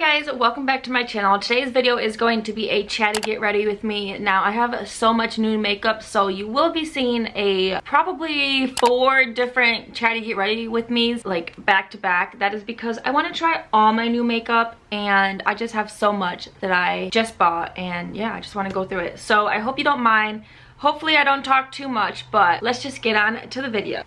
Hi guys, welcome back to my channel. Today's video is going to be a chatty get ready with me. Now I have so much new makeup, so you will be seeing probably 4 different chatty get ready with me's like back to back. That is because I want to try all my new makeup and I just have so much that I just bought, and yeah, I just want to go through it. So I hope you don't mind. Hopefully I don't talk too much, but let's just get on to the video.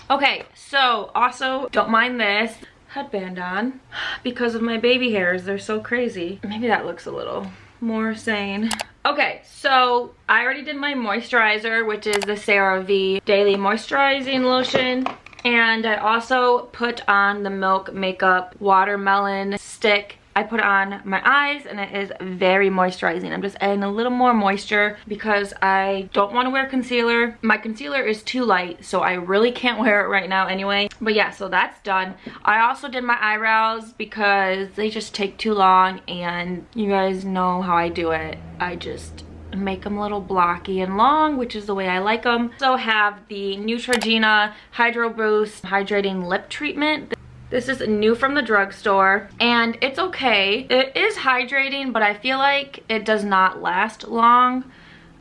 Okay, so also don't mind this headband on because of my baby hairs. They're so crazy. Maybe that looks a little more sane. Okay, so I already did my moisturizer, which is the CeraVe Daily Moisturizing Lotion. And I also put on the Milk Makeup Watermelon Stick. I put on my eyes and it is very moisturizing. I'm just adding a little more moisture because I don't want to wear concealer. My concealer is too light, so I really can't wear it right now anyway. But yeah, so that's done. I also did my eyebrows because they just take too long, and you guys know how I do it. I just make them a little blocky and long, which is the way I like them. So have the Neutrogena Hydro Boost Hydrating Lip Treatment. This is new from the drugstore, and it's okay. It is hydrating, but I feel like it does not last long.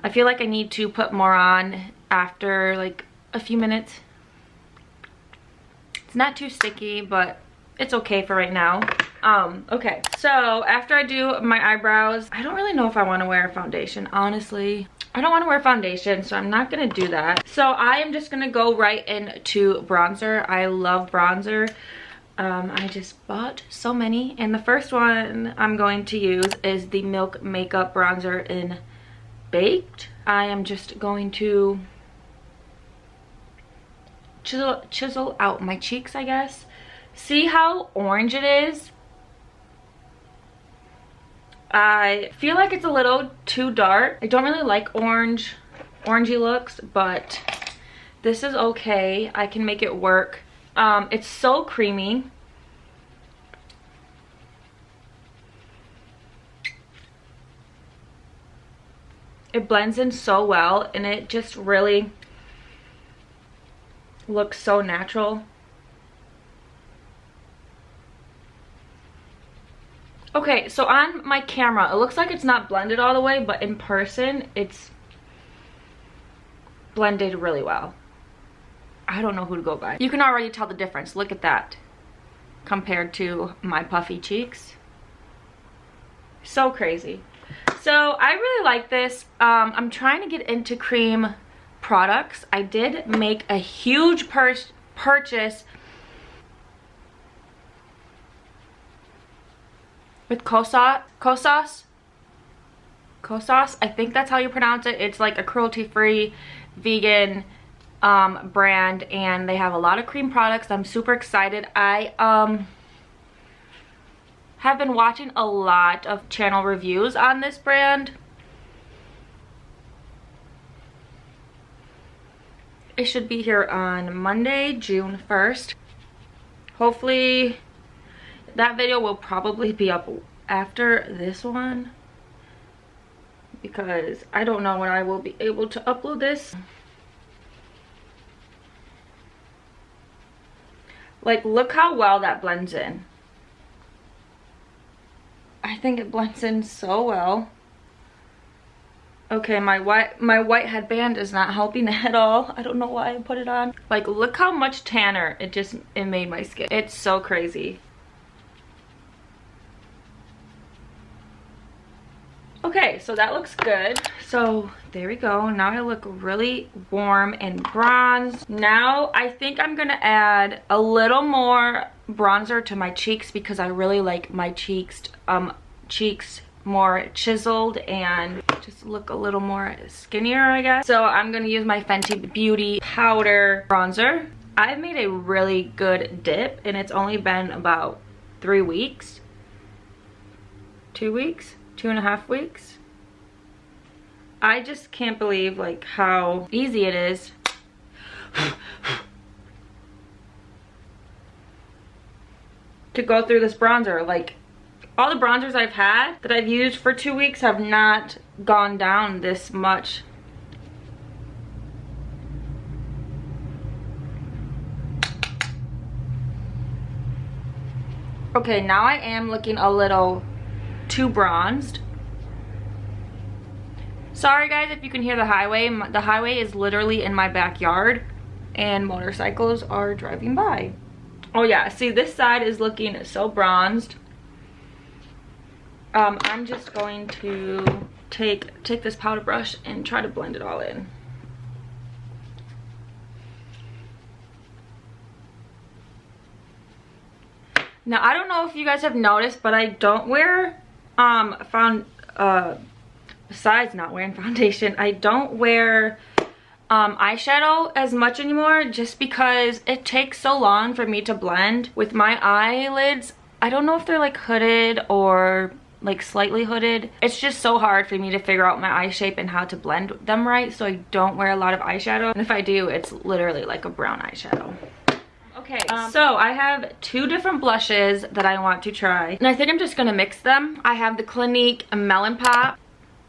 I feel like I need to put more on after like a few minutes. It's not too sticky, but it's okay for right now. Okay, so after I do my eyebrows, I don't really know if I want to wear a foundation, honestly. I don't want to wear foundation, so I'm not gonna do that. So I am just gonna go right into bronzer. I love bronzer. I just bought so many, and the first one I'm going to use is the Milk Makeup Bronzer in Baked. I am just going to chisel out my cheeks, I guess. See how orange it is? I feel like it's a little too dark. I don't really like orangey looks, but this is okay. I can make it work. It's so creamy. It blends in so well, and it just really looks so natural. Okay, so on my camera, it looks like it's not blended all the way, but in person, it's blended really well. I don't know who to go by. You can already tell the difference. Look at that compared to my puffy cheeks. So crazy. So I really like this. I'm trying to get into cream products. I did make a huge purchase with Kosas. I think that's how you pronounce it. It's like a cruelty-free vegan brand, and they have a lot of cream products. I'm super excited. I have been watching a lot of channel reviews on this brand. It should be here on Monday, June 1st. Hopefully that video will probably be up after this one, because I don't know when I will be able to upload this. Like, look how well that blends in. I think it blends in so well. Okay, my white headband is not helping at all. I don't know why I put it on. Like, look how much tanner it made my skin. It's so crazy. Okay, so that looks good. So there we go. Now I look really warm and bronzed. Now I think I'm gonna add a little more bronzer to my cheeks because I really like my cheeks more chiseled and just look a little more skinnier, I guess. So I'm gonna use my Fenty Beauty powder bronzer. I've made a really good dip, and it's only been about 3 weeks. 2 weeks? 2.5 weeks. I just can't believe like how easy it is to go through this bronzer. Like, all the bronzers I've had that I've used for 2 weeks have not gone down this much. Okay, now I am looking a little too bronzed. Sorry guys if you can hear the highway. The highway is literally in my backyard and motorcycles are driving by. Oh yeah, see this side is looking so bronzed. I'm just going to take this powder brush and try to blend it all in. Now I don't know if you guys have noticed, but I don't wear besides not wearing foundation, I don't wear eyeshadow as much anymore, just because it takes so long for me to blend with my eyelids. I don't know if they're like hooded or like slightly hooded. It's just so hard for me to figure out my eye shape and how to blend them right, so I don't wear a lot of eyeshadow, and if I do, it's literally like a brown eyeshadow. Okay, so I have two different blushes that I want to try, and I think I'm just gonna mix them. I have the Clinique Melon Pop.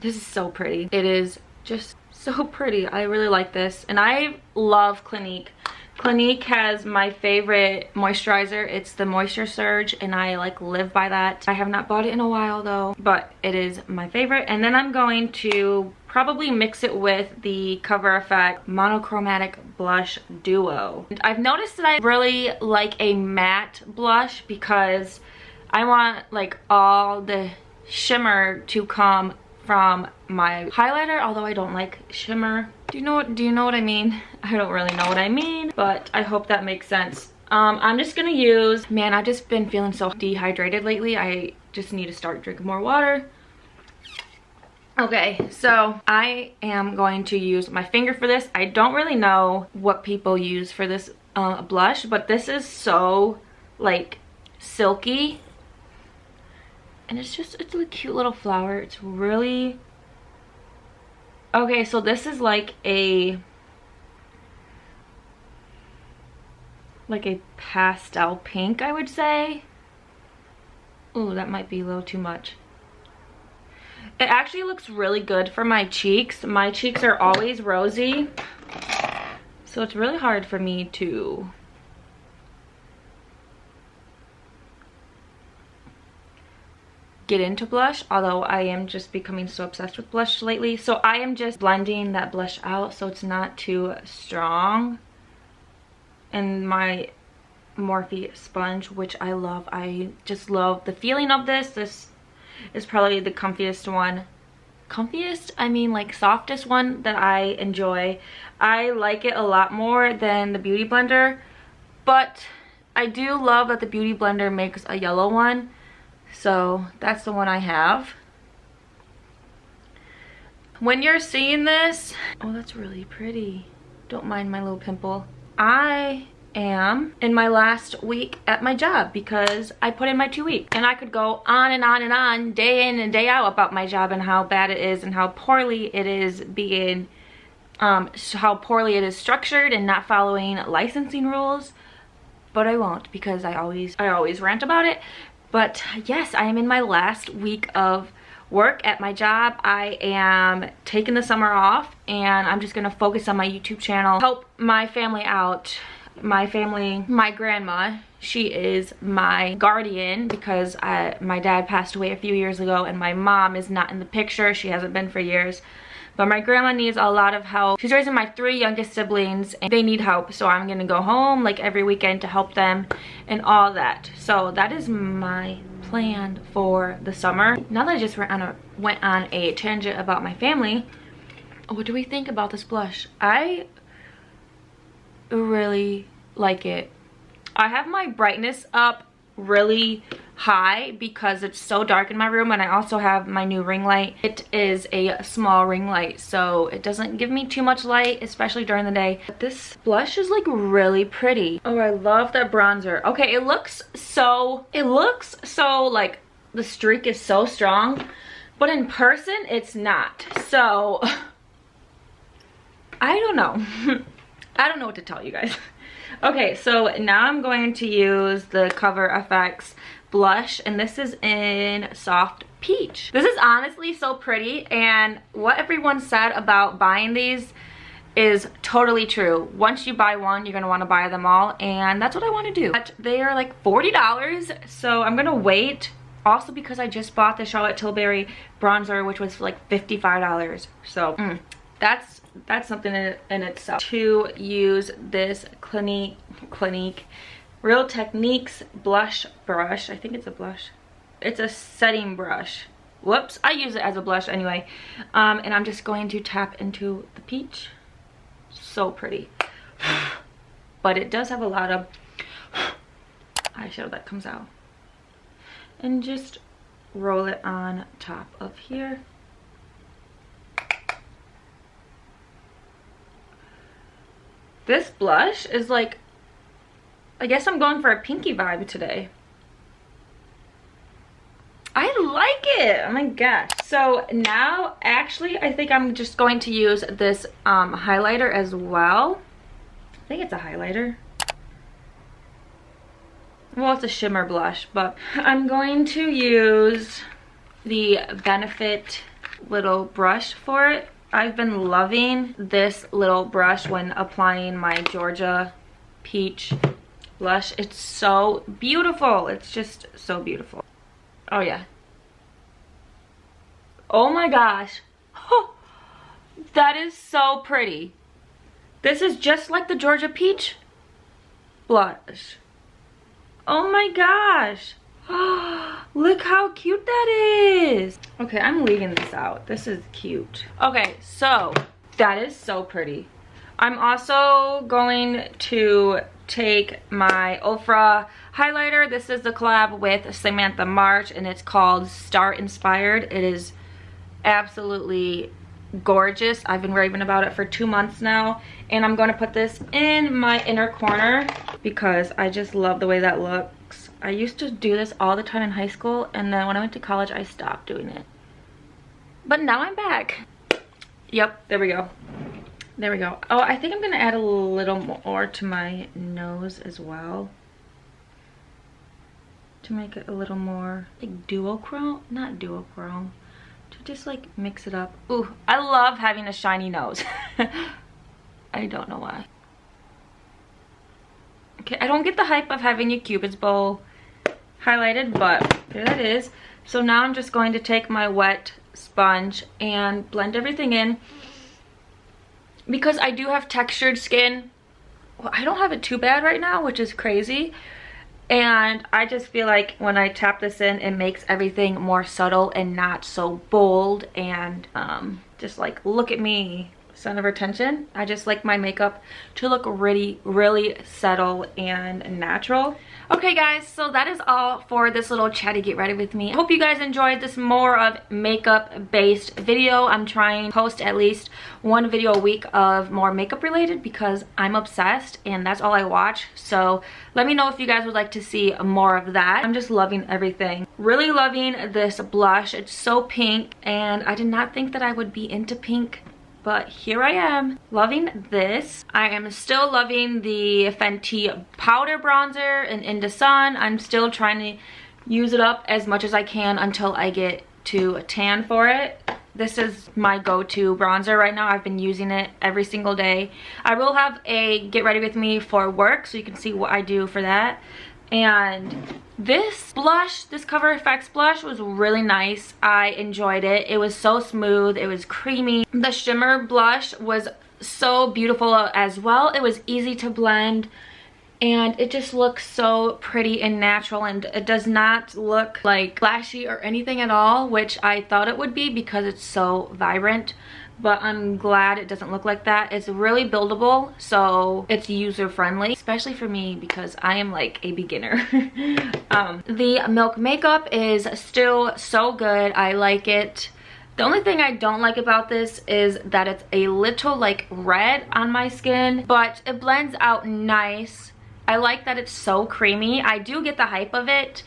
This is so pretty. It is just so pretty. I really like this, and I love Clinique. Clinique has my favorite moisturizer. It's the Moisture Surge, and I like live by that. I have not bought it in a while though, but it is my favorite. And then I'm going to probably mix it with the Cover Effect Monochromatic Blush Duo. And I've noticed that I really like a matte blush because I want like all the shimmer to come from my highlighter, although I don't like shimmer. Do you know what I mean? I don't really know what I mean, but I hope that makes sense. I'm just gonna use, man, I've just been feeling so dehydrated lately. I just need to start drinking more water. Okay, so I am going to use my finger for this. I don't really know what people use for this blush, but this is so like silky. And it's a cute little flower. It's really... Okay, so this is like a pastel pink, I would say. Ooh, that might be a little too much. It actually looks really good for my cheeks. My cheeks are always rosy, so it's really hard for me to get into blush, although I am just becoming so obsessed with blush lately. So I am just blending that blush out so it's not too strong. And my Morphe sponge, which I love. I just love the feeling of this. This is probably the comfiest one. Comfiest? I mean like softest one that I enjoy. I like it a lot more than the Beauty Blender, but I do love that the Beauty Blender makes a yellow one. So that's the one I have. When you're seeing this, oh, that's really pretty. Don't mind my little pimple. I am in my last week at my job because I put in my 2 weeks. And I could go on and on and on, day in and day out, about my job and how bad it is and how poorly it is being, how poorly it is structured and not following licensing rules. But I won't, because I always rant about it. But yes, I am in my last week of work at my job. I am taking the summer off and I'm just gonna focus on my YouTube channel, help my family out. My family, my grandma, she is my guardian because my dad passed away a few years ago and my mom is not in the picture. She hasn't been for years. But my grandma needs a lot of help. She's raising my 3 youngest siblings and they need help. So I'm gonna go home like every weekend to help them and all that. So that is my plan for the summer. Now that I just went on a tangent about my family, what do we think about this blush? I really like it. I have my brightness up really high because it's so dark in my room, and I also have my new ring light. It is a small ring light, so it doesn't give me too much light, especially during the day. But this blush is like really pretty. Oh, I love that bronzer. Okay, it looks so like the streak is so strong, but in person it's not. So I don't know. I don't know what to tell you guys. Okay, so now I'm going to use the Cover FX blush, and this is in Soft Peach. This is honestly so pretty, and what everyone said about buying these is totally true. Once you buy one, you're gonna wanna buy them all, and that's what I wanna do. But they are like $40, so I'm gonna wait. Also because I just bought the Charlotte Tilbury bronzer, which was like $55. So that's something in itself. To use this Clinique Real Techniques blush brush. I think it's a blush. It's a setting brush. Whoops, I use it as a blush anyway. And I'm just going to tap into the peach. So pretty. But it does have a lot of eyeshadow that comes out. And just roll it on top of here. This blush is like, I guess I'm going for a pinky vibe today. I like it. Oh my gosh. So now, actually, I think I'm just going to use this highlighter as well. I think it's a highlighter. Well, it's a shimmer blush, but I'm going to use the Benefit little brush for it. I've been loving this little brush when applying my Georgia Peach blush. It's so beautiful. It's just so beautiful. Oh yeah. Oh my gosh. Oh, that is so pretty. This is just like the Georgia Peach blush. Oh my gosh. Look how cute that is. Okay, I'm leaving this out. This is cute. Okay, so that is so pretty. I'm also going to take my Ofra highlighter. This is the collab with Samantha March, and it's called Star Inspired. It is absolutely gorgeous. I've been raving about it for 2 months now, and I'm going to put this in my inner corner because I just love the way that looks. I used to do this all the time in high school, and then when I went to college I stopped doing it, but now I'm back. Yep, there we go. There we go. Oh, I think I'm gonna add a little more to my nose as well to make it a little more like duochrome, not duochrome, to just like mix it up. Ooh, I love having a shiny nose. I don't know why. Okay, I don't get the hype of having your Cupid's bow highlighted, but there that is. So now I'm just going to take my wet sponge and blend everything in. Because I do have textured skin, well, I don't have it too bad right now, which is crazy. And I just feel like when I tap this in, it makes everything more subtle and not so bold and just like, look at me, center of attention. I just like my makeup to look really, really subtle and natural. Okay guys, so that is all for this little chatty get ready with me. I hope you guys enjoyed this more of makeup based video. I'm trying to post at least one video a week of more makeup related because I'm obsessed and that's all I watch. So let me know if you guys would like to see more of that. I'm just loving everything. Really loving this blush. It's so pink, and I did not think that I would be into pink, but here I am, loving this. I am still loving the Fenty powder bronzer in the sun. I'm still trying to use it up as much as I can until I get to a tan for it. This is my go-to bronzer right now. I've been using it every single day. I will have a get ready with me for work so you can see what I do for that. And this blush, this Cover FX blush, was really nice. I enjoyed it. It was so smooth. It was creamy. The shimmer blush was so beautiful as well. It was easy to blend, and it just looks so pretty and natural, and it does not look like flashy or anything at all, which I thought it would be because it's so vibrant. But I'm glad it doesn't look like that. It's really buildable, so it's user friendly, especially for me because I am like a beginner. The Milk makeup is still so good. I like it. The only thing I don't like about this is that it's a little like red on my skin, but it blends out nice. I like that it's so creamy. I do get the hype of it.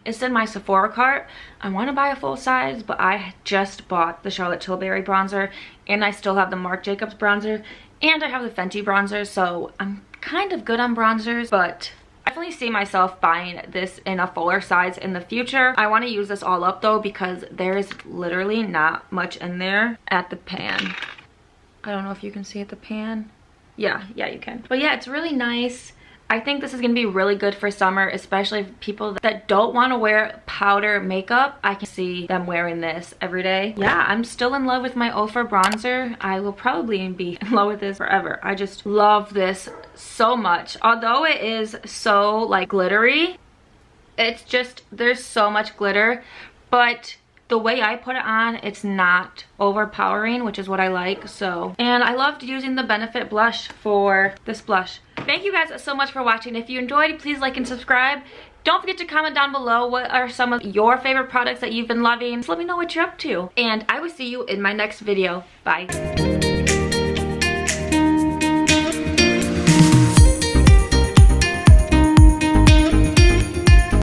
It's in my Sephora cart. I want to buy a full size, but I just bought the Charlotte Tilbury bronzer, and I still have the Marc Jacobs bronzer, and I have the Fenty bronzer, so I'm kind of good on bronzers, but I definitely see myself buying this in a fuller size in the future. I want to use this all up though because there is literally not much in there at the pan. I don't know if you can see it, the pan. Yeah, you can. But yeah, it's really nice. I think this is gonna be really good for summer, especially people that don't want to wear powder makeup. I can see them wearing this every day. Yeah, I'm still in love with my Ofra bronzer. I will probably be in love with this forever. I just love this so much. Although it is so like glittery, it's just, there's so much glitter, but the way I put it on, it's not overpowering, which is what I like. So, and I loved using the Benefit blush for this blush. Thank you guys so much for watching. If you enjoyed, please like and subscribe. Don't forget to comment down below what are some of your favorite products that you've been loving. Just let me know what you're up to. And I will see you in my next video. Bye.